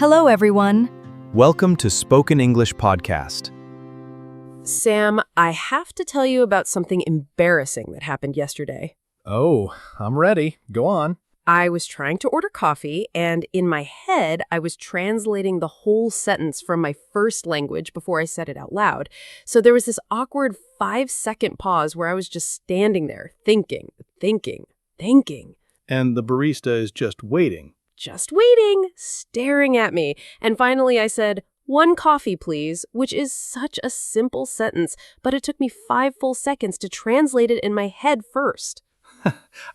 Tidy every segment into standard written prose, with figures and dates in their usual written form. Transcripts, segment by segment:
Hello, everyone. Welcome to Spoken English Podcast. Sam, I have to tell you about something embarrassing that happened yesterday. Oh, I'm ready. Go on. I was trying to order coffee, and in my head, I was translating the whole sentence from my first language before I said it out loud. So there was this awkward 5-second pause where I was just standing there, thinking. And the barista is just waiting. Just waiting, staring at me. And finally I said, "One coffee, please," which is such a simple sentence, but it took me 5 full seconds to translate it in my head first.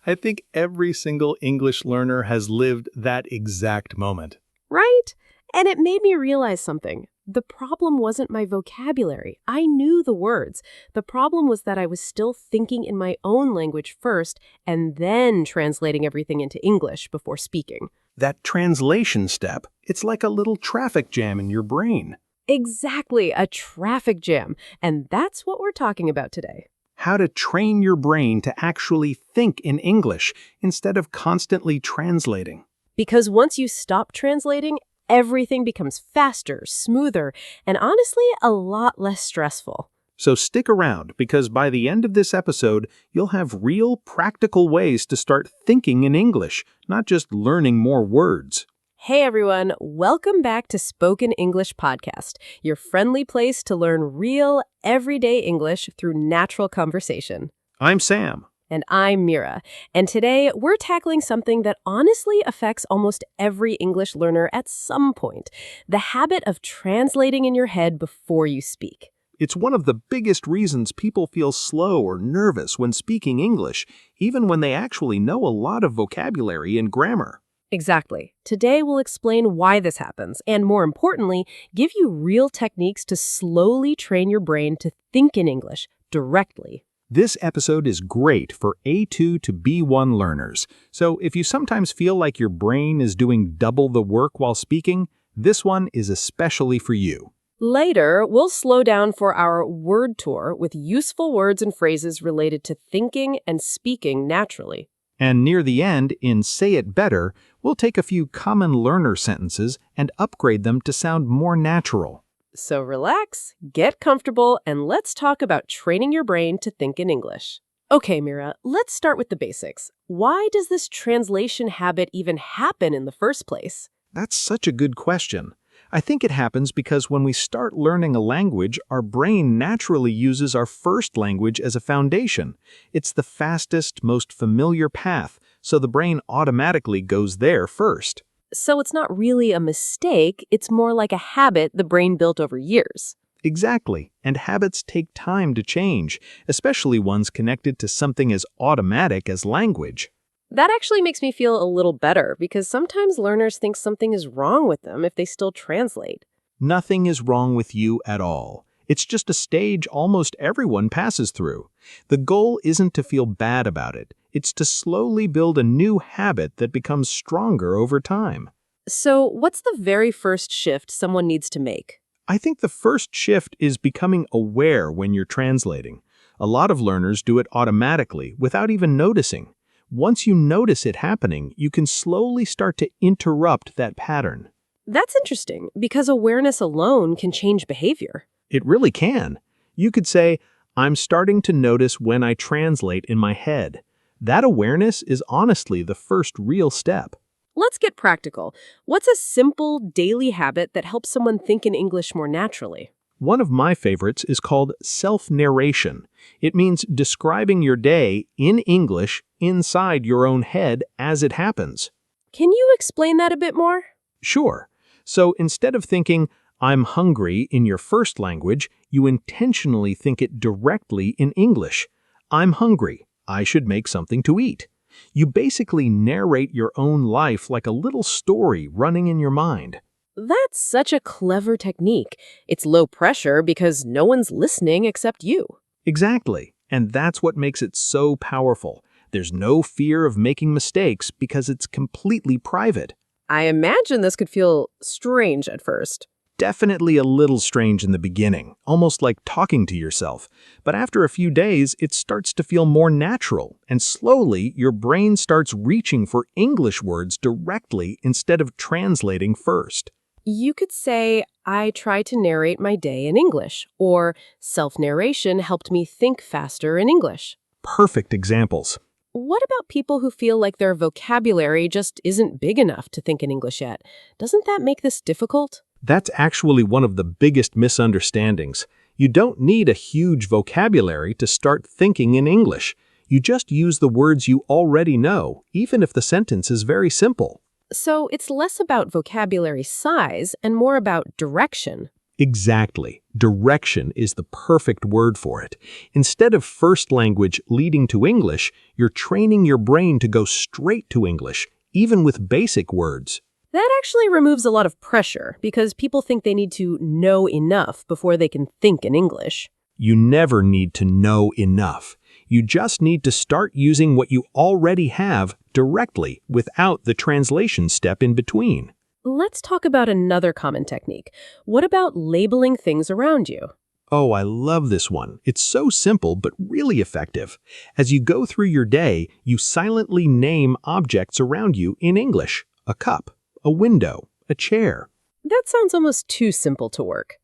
I think every single English learner has lived that exact moment. Right? And it made me realize something. The problem wasn't my vocabulary. I knew the words. The problem was that I was still thinking in my own language first and then translating everything into English before speaking. That translation step, it's like a little traffic jam in your brain. Exactly, a traffic jam. And that's what we're talking about today. How to train your brain to actually think in English instead of constantly translating. Because once you stop translating, everything becomes faster, smoother, and honestly, a lot less stressful. So stick around, because by the end of this episode, you'll have real practical ways to start thinking in English, not just learning more words. Hey everyone, welcome back to Spoken English Podcast, your friendly place to learn real, everyday English through natural conversation. I'm Sam. And I'm Mira. And today, we're tackling something that honestly affects almost every English learner at some point, the habit of translating in your head before you speak. It's one of the biggest reasons people feel slow or nervous when speaking English, even when they actually know a lot of vocabulary and grammar. Exactly. Today, we'll explain why this happens, and more importantly, give you real techniques to slowly train your brain to think in English directly. This episode is great for A2 to B1 learners. So if you sometimes feel like your brain is doing double the work while speaking, this one is especially for you. Later, we'll slow down for our word tour with useful words and phrases related to thinking and speaking naturally. And near the end, in Say It Better, we'll take a few common learner sentences and upgrade them to sound more natural. So relax, get comfortable, and let's talk about training your brain to think in English. Okay, Mira, let's start with the basics. Why does this translation habit even happen in the first place? That's such a good question. I think it happens because when we start learning a language, our brain naturally uses our first language as a foundation. It's the fastest, most familiar path, so the brain automatically goes there first. So it's not really a mistake, it's more like a habit the brain built over years. Exactly, and habits take time to change, especially ones connected to something as automatic as language. That actually makes me feel a little better, because sometimes learners think something is wrong with them if they still translate. Nothing is wrong with you at all. It's just a stage almost everyone passes through. The goal isn't to feel bad about it. It's to slowly build a new habit that becomes stronger over time. So what's the very first shift someone needs to make? I think the first shift is becoming aware when you're translating. A lot of learners do it automatically without even noticing. Once you notice it happening, you can slowly start to interrupt that pattern. That's interesting, because awareness alone can change behavior. It really can. You could say, "I'm starting to notice when I translate in my head." That awareness is honestly the first real step. Let's get practical. What's a simple daily habit that helps someone think in English more naturally? One of my favorites is called self-narration. It means describing your day in English inside your own head as it happens. Can you explain that a bit more? Sure. So instead of thinking, "I'm hungry" in your first language, you intentionally think it directly in English. "I'm hungry. I should make something to eat." You basically narrate your own life like a little story running in your mind. That's such a clever technique. It's low pressure because no one's listening except you. Exactly. And that's what makes it so powerful. There's no fear of making mistakes because it's completely private. I imagine this could feel strange at first. Definitely a little strange in the beginning, almost like talking to yourself. But after a few days, it starts to feel more natural, and slowly your brain starts reaching for English words directly instead of translating first. You could say, I try to narrate my day in English, or self-narration helped me think faster in English. Perfect examples. What about people who feel like their vocabulary just isn't big enough to think in English yet? Doesn't that make this difficult? That's actually one of the biggest misunderstandings. You don't need a huge vocabulary to start thinking in English. You just use the words you already know, even if the sentence is very simple. So it's less about vocabulary size and more about direction. Exactly. Direction is the perfect word for it. Instead of first language leading to English, you're training your brain to go straight to English, even with basic words. That actually removes a lot of pressure because people think they need to know enough before they can think in English. You never need to know enough. You just need to start using what you already have directly without the translation step in between. Let's talk about another common technique. What about labeling things around you? Oh, I love this one. It's so simple but really effective. As you go through your day, you silently name objects around you in English. A cup, a window, a chair. That sounds almost too simple to work.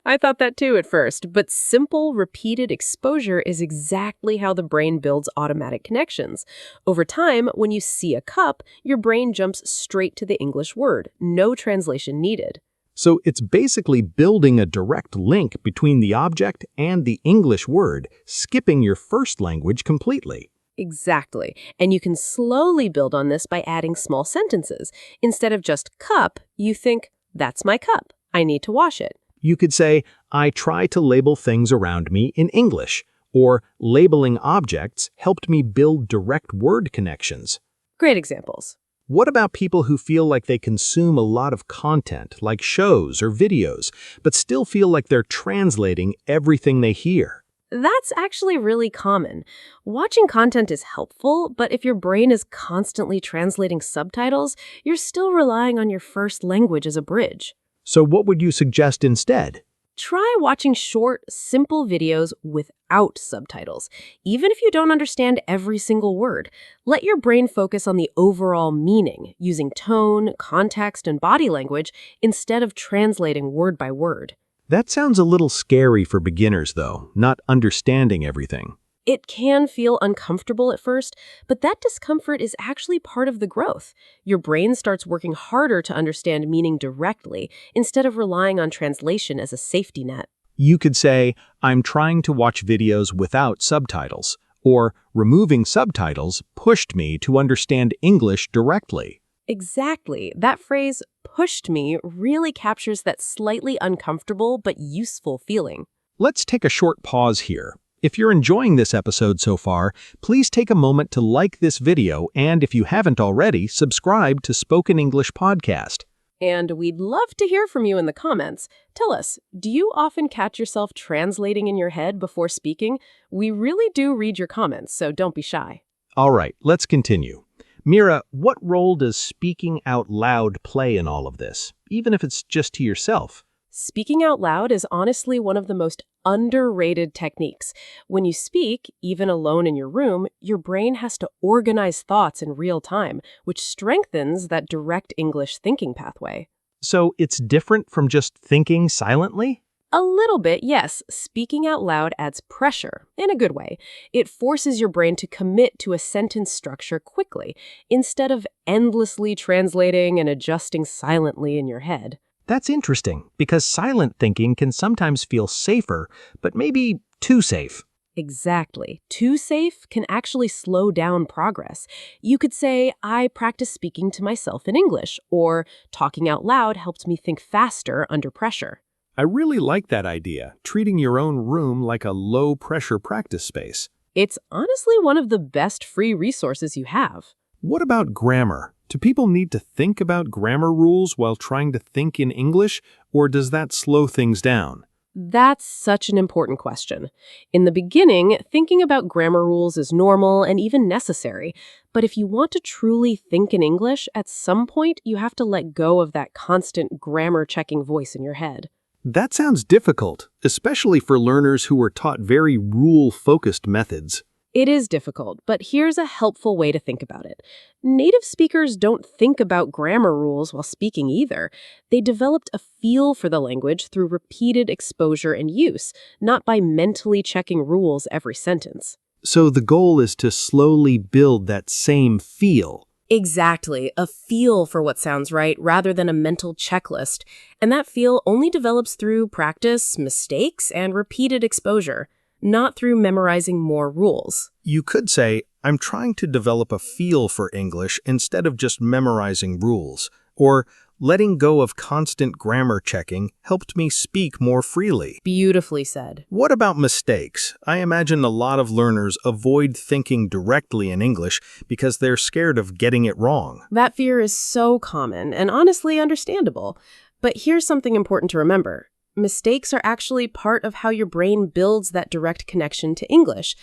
I thought that too at first, but simple, repeated exposure is exactly how the brain builds automatic connections. Over time, when you see a cup, your brain jumps straight to the English word, no translation needed. So it's basically building a direct link between the object and the English word, skipping your first language completely. Exactly. And you can slowly build on this by adding small sentences. Instead of just cup, you think, that's my cup. I need to wash it. You could say, I try to label things around me in English, or labeling objects helped me build direct word connections. Great examples. What about people who feel like they consume a lot of content, like shows or videos, but still feel like they're translating everything they hear? That's actually really common. Watching content is helpful, but if your brain is constantly translating subtitles, you're still relying on your first language as a bridge. So what would you suggest instead? Try watching short, simple videos without subtitles. Even if you don't understand every single word, let your brain focus on the overall meaning, using tone, context, and body language instead of translating word by word. That sounds a little scary for beginners, though, not understanding everything. It can feel uncomfortable at first, but that discomfort is actually part of the growth. Your brain starts working harder to understand meaning directly instead of relying on translation as a safety net. You could say, I'm trying to watch videos without subtitles, or removing subtitles pushed me to understand English directly. Exactly. That phrase, pushed me, really captures that slightly uncomfortable but useful feeling. Let's take a short pause here. If you're enjoying this episode so far, please take a moment to like this video and, if you haven't already, subscribe to Spoken English Podcast. And we'd love to hear from you in the comments. Tell us, do you often catch yourself translating in your head before speaking? We really do read your comments, so don't be shy. All right, let's continue. Mira, what role does speaking out loud play in all of this, even if it's just to yourself? Speaking out loud is honestly one of the most underrated techniques. When you speak, even alone in your room, your brain has to organize thoughts in real time, which strengthens that direct English thinking pathway. So it's different from just thinking silently? A little bit, yes. Speaking out loud adds pressure, in a good way. It forces your brain to commit to a sentence structure quickly, instead of endlessly translating and adjusting silently in your head. That's interesting, because silent thinking can sometimes feel safer, but maybe too safe. Exactly. Too safe can actually slow down progress. You could say, I practice speaking to myself in English, or talking out loud helps me think faster under pressure. I really like that idea, treating your own room like a low-pressure practice space. It's honestly one of the best free resources you have. What about grammar? Do people need to think about grammar rules while trying to think in English, or does that slow things down? That's such an important question. In the beginning, thinking about grammar rules is normal and even necessary. But if you want to truly think in English, at some point you have to let go of that constant grammar-checking voice in your head. That sounds difficult, especially for learners who were taught very rule-focused methods. It is difficult, but here's a helpful way to think about it. Native speakers don't think about grammar rules while speaking either. They developed a feel for the language through repeated exposure and use, not by mentally checking rules every sentence. So the goal is to slowly build that same feel. Exactly, a feel for what sounds right rather than a mental checklist. And that feel only develops through practice, mistakes, and repeated exposure, not through memorizing more rules. You could say, I'm trying to develop a feel for English instead of just memorizing rules. Or, letting go of constant grammar checking helped me speak more freely. Beautifully said. What about mistakes? I imagine a lot of learners avoid thinking directly in English because they're scared of getting it wrong. That fear is so common and honestly understandable. But here's something important to remember. Mistakes are actually part of how your brain builds that direct connection to English.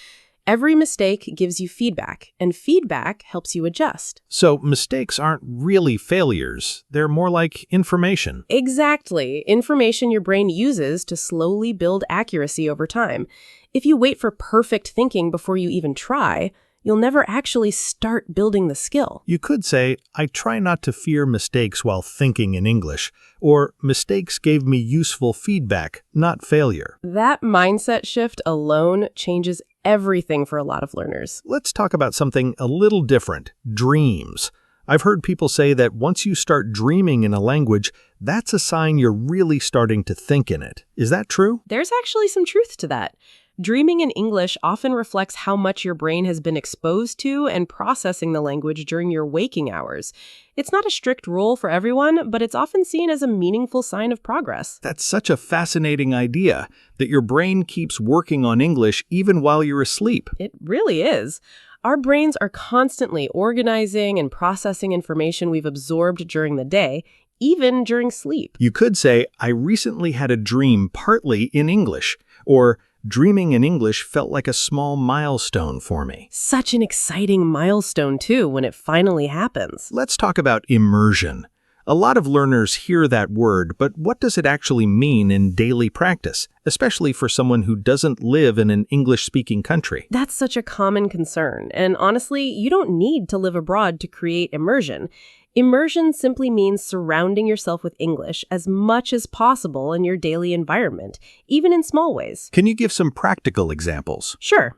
Every mistake gives you feedback, and feedback helps you adjust. So mistakes aren't really failures. They're more like information. Exactly. Information your brain uses to slowly build accuracy over time. If you wait for perfect thinking before you even try, you'll never actually start building the skill. You could say, I try not to fear mistakes while thinking in English, or mistakes gave me useful feedback, not failure. That mindset shift alone changes everything for a lot of learners. Let's talk about something a little different, dreams. I've heard people say that once you start dreaming in a language, that's a sign you're really starting to think in it. Is that true? There's actually some truth to that. Dreaming in English often reflects how much your brain has been exposed to and processing the language during your waking hours. It's not a strict rule for everyone, but it's often seen as a meaningful sign of progress. That's such a fascinating idea, that your brain keeps working on English even while you're asleep. It really is. Our brains are constantly organizing and processing information we've absorbed during the day, even during sleep. You could say, I recently had a dream partly in English, or dreaming in English felt like a small milestone for me. Such an exciting milestone, too, when it finally happens. Let's talk about immersion. A lot of learners hear that word, but what does it actually mean in daily practice, especially for someone who doesn't live in an English-speaking country? That's such a common concern, and honestly, you don't need to live abroad to create immersion. Immersion simply means surrounding yourself with English as much as possible in your daily environment, even in small ways. Can you give some practical examples? Sure.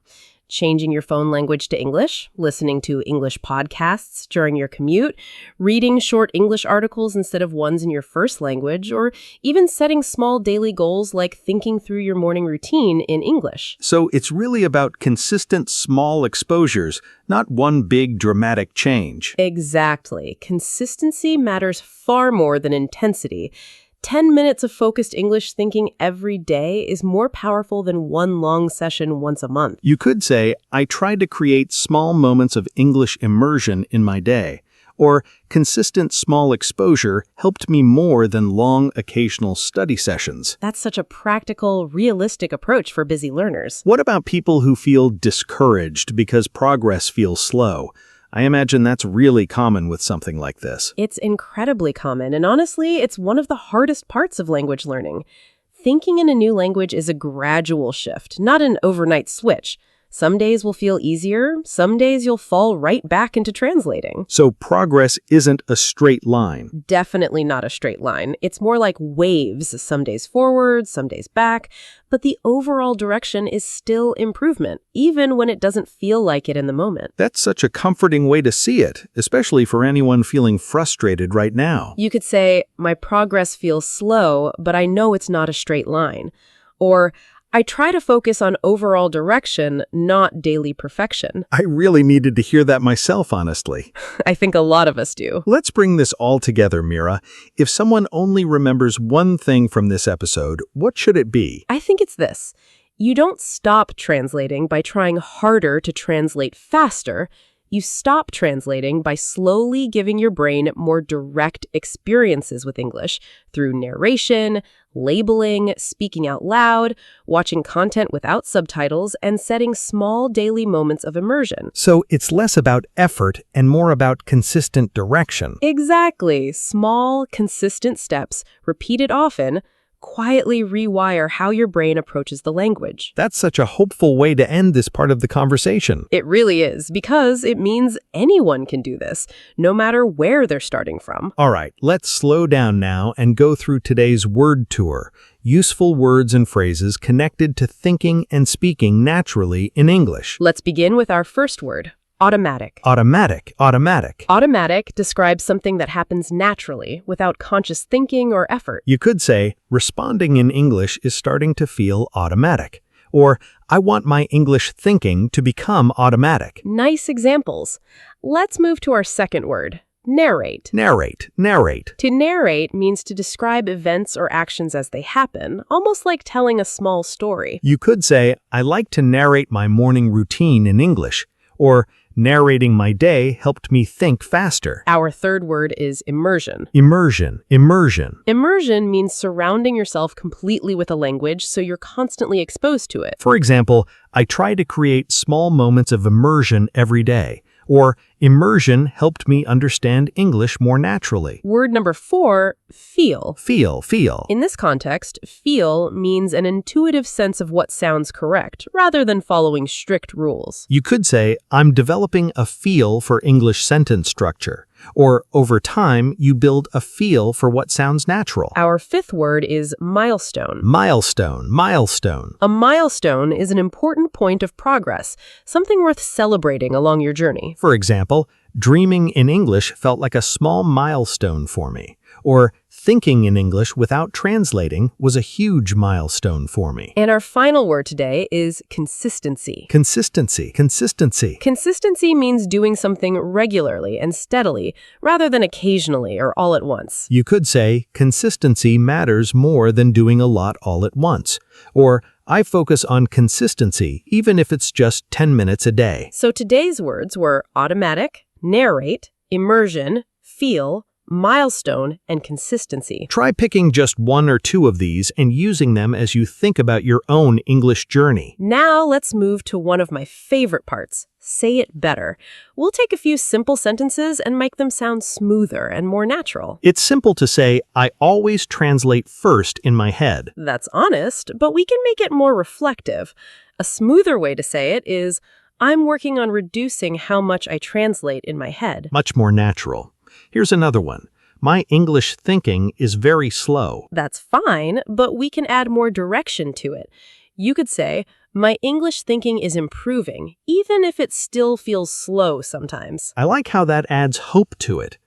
Changing your phone language to English, listening to English podcasts during your commute, reading short English articles instead of ones in your first language, or even setting small daily goals like thinking through your morning routine in English. So it's really about consistent small exposures, not one big dramatic change. Exactly. Consistency matters far more than intensity. 10 minutes of focused English thinking every day is more powerful than one long session once a month. You could say, I tried to create small moments of English immersion in my day, or consistent small exposure helped me more than long occasional study sessions. That's such a practical, realistic approach for busy learners. What about people who feel discouraged because progress feels slow? I imagine that's really common with something like this. It's incredibly common, and honestly, it's one of the hardest parts of language learning. Thinking in a new language is a gradual shift, not an overnight switch. Some days will feel easier, some days you'll fall right back into translating. So progress isn't a straight line. Definitely not a straight line. It's more like waves, some days forward, some days back, but the overall direction is still improvement, even when it doesn't feel like it in the moment. That's such a comforting way to see it, especially for anyone feeling frustrated right now. You could say, my progress feels slow, but I know it's not a straight line. Or, I try to focus on overall direction, not daily perfection. I really needed to hear that myself, honestly. I think a lot of us do. Let's bring this all together, Mira. If someone only remembers one thing from this episode, what should it be? I think it's this. You don't stop translating by trying harder to translate faster. You stop translating by slowly giving your brain more direct experiences with English through narration, labeling, speaking out loud, watching content without subtitles, and setting small daily moments of immersion. So it's less about effort and more about consistent direction. Exactly. Small, consistent steps, repeated often, quietly rewire how your brain approaches the language. That's such a hopeful way to end this part of the conversation. It really is, because it means anyone can do this, no matter where they're starting from. All right, let's slow down now and go through today's word tour. Useful words and phrases connected to thinking and speaking naturally in English. Let's begin with our first word, automatic. Automatic, automatic. Automatic describes something that happens naturally, without conscious thinking or effort. You could say, responding in English is starting to feel automatic. Or, I want my English thinking to become automatic. Nice examples. Let's move to our second word, narrate. Narrate, narrate. To narrate means to describe events or actions as they happen, almost like telling a small story. You could say, I like to narrate my morning routine in English. Or, narrating my day helped me think faster. Our third word is immersion. Immersion, immersion. Immersion means surrounding yourself completely with a language so you're constantly exposed to it. For example, I try to create small moments of immersion every day. Or, immersion helped me understand English more naturally. Word number 4, feel. Feel, feel. In this context, feel means an intuitive sense of what sounds correct, rather than following strict rules. You could say, I'm developing a feel for English sentence structure. Or, over time, you build a feel for what sounds natural. Our fifth word is milestone. Milestone, milestone. A milestone is an important point of progress, something worth celebrating along your journey. For example, dreaming in English felt like a small milestone for me. Or, thinking in English without translating was a huge milestone for me. And our final word today is consistency. Consistency, consistency. Consistency means doing something regularly and steadily, rather than occasionally or all at once. You could say, consistency matters more than doing a lot all at once. Or, I focus on consistency, even if it's just 10 minutes a day. So today's words were automatic, narrate, immersion, feel, milestone, and consistency. Try picking just one or two of these and using them as you think about your own English journey. Now let's move to one of my favorite parts, say it better. We'll take a few simple sentences and make them sound smoother and more natural. It's simple to say, I always translate first in my head. That's honest, but we can make it more reflective. A smoother way to say it is, I'm working on reducing how much I translate in my head. Much more natural. Here's another one. My English thinking is very slow. That's fine, but we can add more direction to it. You could say, my English thinking is improving, even if it still feels slow sometimes. I like how that adds hope to it.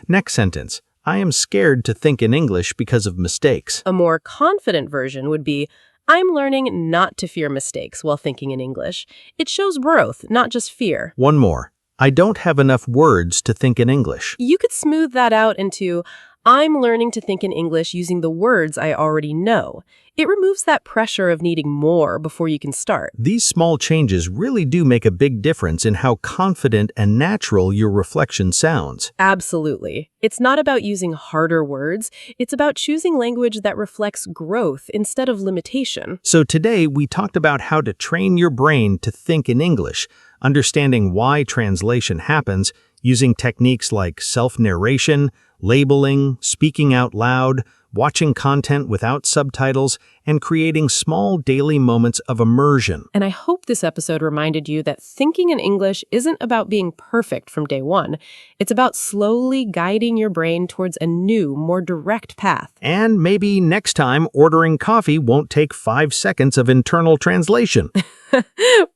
Next sentence. I am scared to think in English because of mistakes. A more confident version would be, I'm learning not to fear mistakes while thinking in English. It shows growth, not just fear. One more. I don't have enough words to think in English. You could smooth that out into, I'm learning to think in English using the words I already know. It removes that pressure of needing more before you can start. These small changes really do make a big difference in how confident and natural your reflection sounds. Absolutely. It's not about using harder words. It's about choosing language that reflects growth instead of limitation. So today we talked about how to train your brain to think in English, understanding why translation happens, using techniques like self-narration, labeling, speaking out loud, watching content without subtitles, and creating small daily moments of immersion. And I hope this episode reminded you that thinking in English isn't about being perfect from day one. It's about slowly guiding your brain towards a new, more direct path. And maybe next time ordering coffee won't take 5 seconds of internal translation.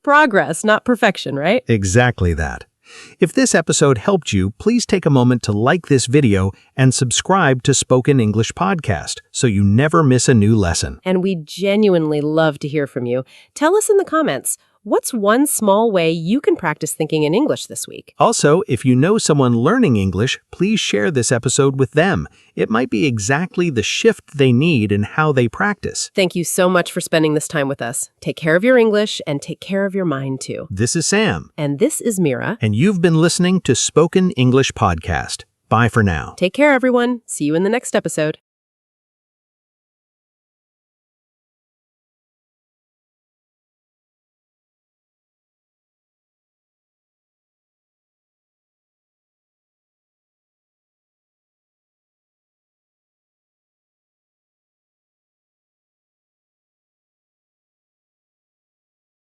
Progress, not perfection, right? Exactly that. If this episode helped you, please take a moment to like this video and subscribe to Spoken English Podcast so you never miss a new lesson. And we genuinely love to hear from you. Tell us in the comments, what's one small way you can practice thinking in English this week? Also, if you know someone learning English, please share this episode with them. It might be exactly the shift they need in how they practice. Thank you so much for spending this time with us. Take care of your English and take care of your mind too. This is Sam. And this is Mira. And you've been listening to Spoken English Podcast. Bye for now. Take care, everyone. See you in the next episode.